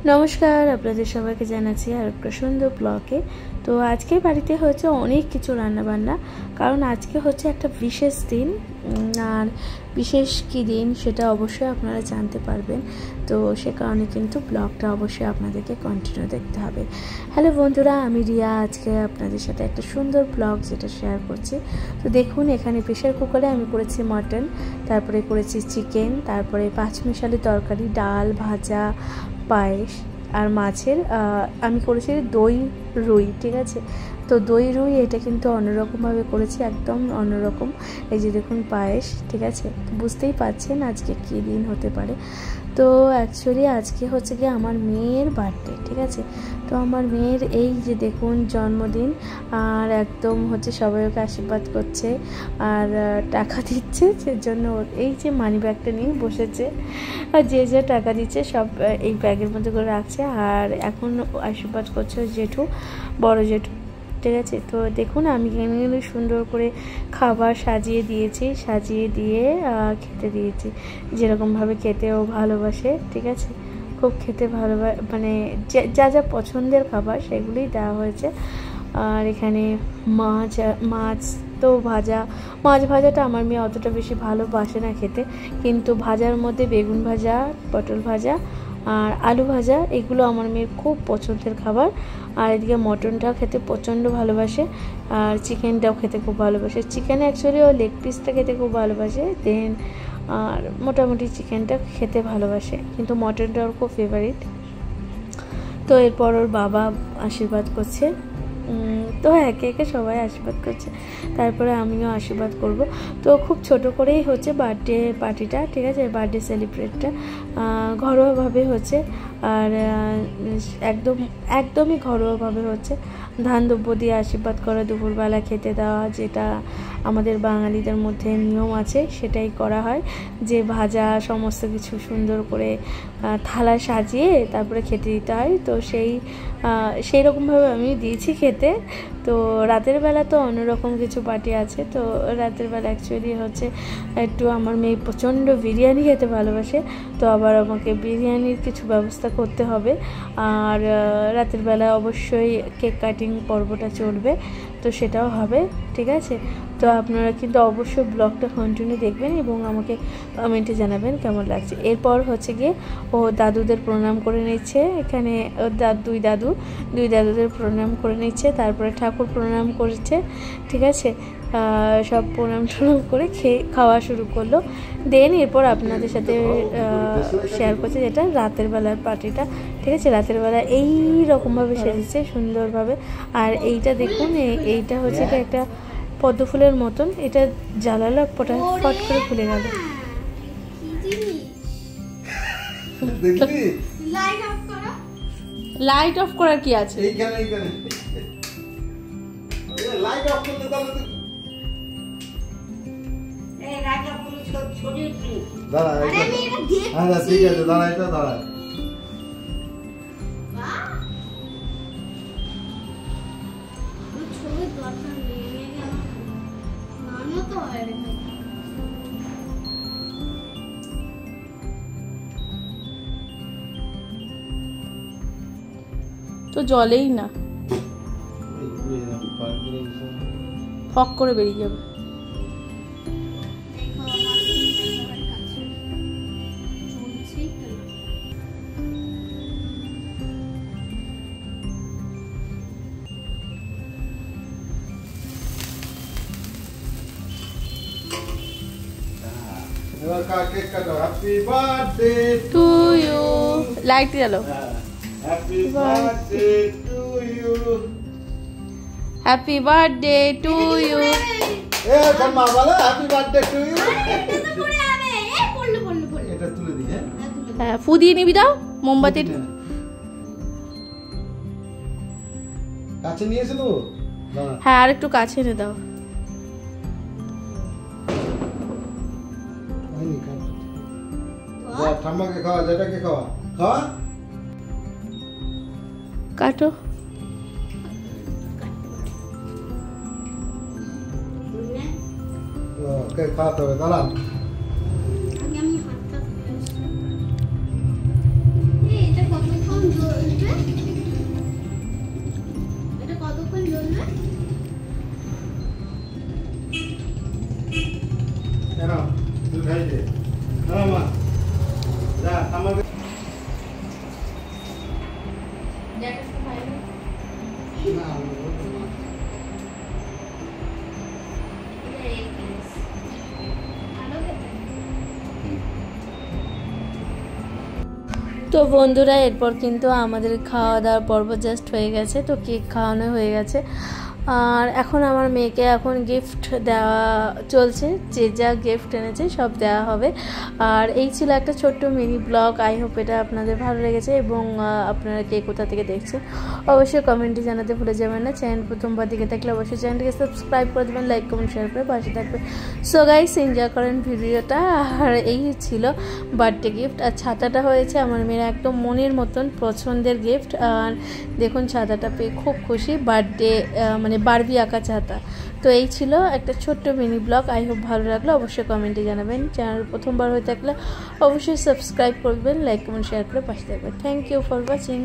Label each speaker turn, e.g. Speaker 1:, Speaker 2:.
Speaker 1: নমস্কার, আপনাদের সবাইকে জানাচ্ছি আর একটা সুন্দর ব্লগে। তো আজকে বাড়িতে হচ্ছে অনেক কিছু রান্নাবান্না, কারণ আজকে হচ্ছে একটা বিশেষ দিন। আর বিশেষ কী দিন সেটা অবশ্যই আপনারা জানতে পারবেন। তো সে কারণে কিন্তু ব্লগটা অবশ্যই আপনাদেরকে কন্টিনিউ দেখতে হবে। হ্যালো বন্ধুরা, আমি রিয়া। আজকে আপনাদের সাথে একটা সুন্দর ব্লগ যেটা শেয়ার করছি। তো দেখুন, এখানে প্রেশার কুকারে আমি করেছি মটন, তারপরে করেছি চিকেন, তারপরে পাঁচমিশালি তরকারি, ডাল, ভাজা, পায়েস আর মাছের আমি করেছি দই রুই। ঠিক আছে, তো দই রুই এটা কিন্তু অন্যরকমভাবে করেছি, একদম অন্যরকম। এই যে দেখুন পায়েস। ঠিক আছে, বুঝতেই পারছেন আজকে কী দিন হতে পারে। তো অ্যাকচুয়ালি আজকে হচ্ছে গিয়ে আমার মেয়ের বার্থডে। ঠিক আছে, তো আমার মেয়ের এই যে দেখুন জন্মদিন, আর একদম হচ্ছে সবাই ওকে আশীর্বাদ করছে আর টাকা দিচ্ছে। সেজন্য এই যে মানি ব্যাগটা নিয়ে বসেছে, আর যে যে টাকা দিচ্ছে সব এই ব্যাগের মধ্যে করে রাখছে। আর এখন আশীর্বাদ করছে জেঠু, বড় জেঠু। ঠিক আছে, তো দেখুন আমি এখানে সুন্দর করে খাবার সাজিয়ে দিয়েছি, সাজিয়ে দিয়ে খেতে দিয়েছি, যেরকমভাবে খেতে ও ভালোবাসে। ঠিক আছে, খুব খেতে মানে যা যা পছন্দের খাবার সেগুলোই দেওয়া হয়েছে। আর এখানে মাছ তো মাছ ভাজাটা আমার মেয়ে অতটা বেশি ভালোবাসে না খেতে, কিন্তু ভাজার মধ্যে বেগুন ভাজা, পটল ভাজা আর আলু ভাজা, এগুলো আমার মেয়ের খুব পছন্দের খাবার। আর এদিকে মটনটাও খেতে প্রচণ্ড ভালোবাসে, আর চিকেনটাও খেতে খুব ভালোবাসে। চিকেন অ্যাকচুয়ালি ও লেগ পিসটা খেতে খুব ভালোবাসে, দেন আর মোটামুটি চিকেনটা খেতে ভালোবাসে, কিন্তু মটনটা ওর খুব ফেভারিট। তো এরপর ওর বাবা আশীর্বাদ করছে। তো একে একে সবাই আশীর্বাদ করছে, তারপরে আমিও আশীর্বাদ করব। তো খুব ছোট করেই হচ্ছে বার্থডে পার্টিটা। ঠিক আছে, বার্থডে সেলিব্রেটটা ঘরোয়াভাবে হচ্ছে, আর একদমই ঘরোয়াভাবে হচ্ছে। ধান দ্রব্য দিয়ে আশীর্বাদ করা, দুপুরবেলা খেতে দেওয়া, যেটা আমাদের বাঙালিদের মধ্যে নিয়ম আছে সেটাই করা হয়, যে ভাজা সমস্ত কিছু সুন্দর করে থালা সাজিয়ে তারপরে খেতে দিতে হয়। তো সেই রকমভাবে আমি দিয়েছি খেতে। তো রাতের বেলা তো অন্যরকম কিছু পার্টি আছে। তো রাতের বেলা অ্যাকচুয়ালি হচ্ছে একটু আমার মেয়ে প্রচণ্ড বিরিয়ানি খেতে ভালোবাসে, তো আবার আমাকে বিরিয়ানির কিছু ব্যবস্থা করতে হবে। আর রাতের বেলা অবশ্যই কেক কাটিং পর্বটা চলবে, তো সেটাও হবে। ঠিক আছে, তো আপনারা কিন্তু অবশ্যই ব্লগটা কন্টিনিউ দেখবেন এবং আমাকে কমেন্টে জানাবেন কেমন লাগছে। এরপর হচ্ছে গিয়ে ও দাদুদের প্রণাম করে নিচ্ছে। এখানে দুই দাদুদের প্রণাম করে নিচ্ছে, তারপরে ঠাকুর প্রণাম করছে। ঠিক আছে, সব প্রণাম করে খাওয়া শুরু করলো। দেন এরপর আপনাদের সাথে শেয়ার করছে যেটা রাতের বেলার পার্টিটা। ঠিক আছে, রাতের বেলা এই রকমভাবে সেজেছে সুন্দরভাবে। আর এইটা দেখুন, এইটা হচ্ছে একটা পদ্ম ফুলের মতন, এটা জ্বালালো ফট করে খুলে গেল। লাইট অফ করার কি আছে? তো জলেই না, ফক করে বেরিয়ে যাবে।
Speaker 2: Happy birthday
Speaker 1: to you. Light জ্বালো।
Speaker 2: Happy birthday to you.
Speaker 1: Happy birthday to you.
Speaker 2: এ মা বলো হ্যাপি বার্থডে টু ইউ। এটা তুলে দি।
Speaker 1: হ্যাঁ, ফু দিয়ে নিবি, দাও মোমবাতি।
Speaker 2: কাছে নিয়ে এসে দেবো?
Speaker 1: হ্যাঁ, আর একটু কাছে এনে দাও।
Speaker 2: ঠাম্মাকে খাওয়া, যেটাকে খাওয়া খাওয়া।
Speaker 1: কাটো।
Speaker 2: ওকে খাওয়াতে হবে, দাঁড়ান।
Speaker 1: তো বন্ধুরা এরপর কিন্তু আমাদের খাওয়া দাওয়ার পর্ব জাস্ট হয়ে গেছে, তো কেক খাওয়ানো হয়ে গেছে। আর এখন আমার মেয়েকে এখন গিফট দেওয়া চলছে, যে যা গিফট এনেছে সব দেওয়া হবে। আর এই ছিল একটা ছোট্ট মিনি ব্লগ। আই হোপ এটা আপনাদের ভালো লেগেছে এবং আপনারা কে কোথা থেকে দেখছেন অবশ্যই কমেন্টে জানাতে ভুলে যাবেন না। চ্যানেল প্রথমবার দিকে থাকলে অবশ্যই চ্যানেলটিকে সাবস্ক্রাইব করে দেবেন, লাইক কমেন্ট শেয়ার করে পাশে থাকবেন। সো গাইস এনজয় করেন ভিডিওটা। আর এই ছিল বার্থডে গিফট। আর ছাতাটা হয়েছে আমার মেয়ের একদম মনের মতন পছন্দের গিফট। আর দেখুন ছাতাটা পেয়ে খুব খুশি, বার্থডে মানে বারবি আঁকা ছাতা। তো এই ছিল একটা ছোট্ট মিনি ব্লগ। আই হোপ ভালো লাগলো, অবশ্যই কমেন্টে জানাবেন। চ্যানেল প্রথমবার হয়ে থাকলে অবশ্যই সাবস্ক্রাইব করবেন, লাইক কমেন্ট শেয়ার করে পাশে থাকবেন। Thank you for watching.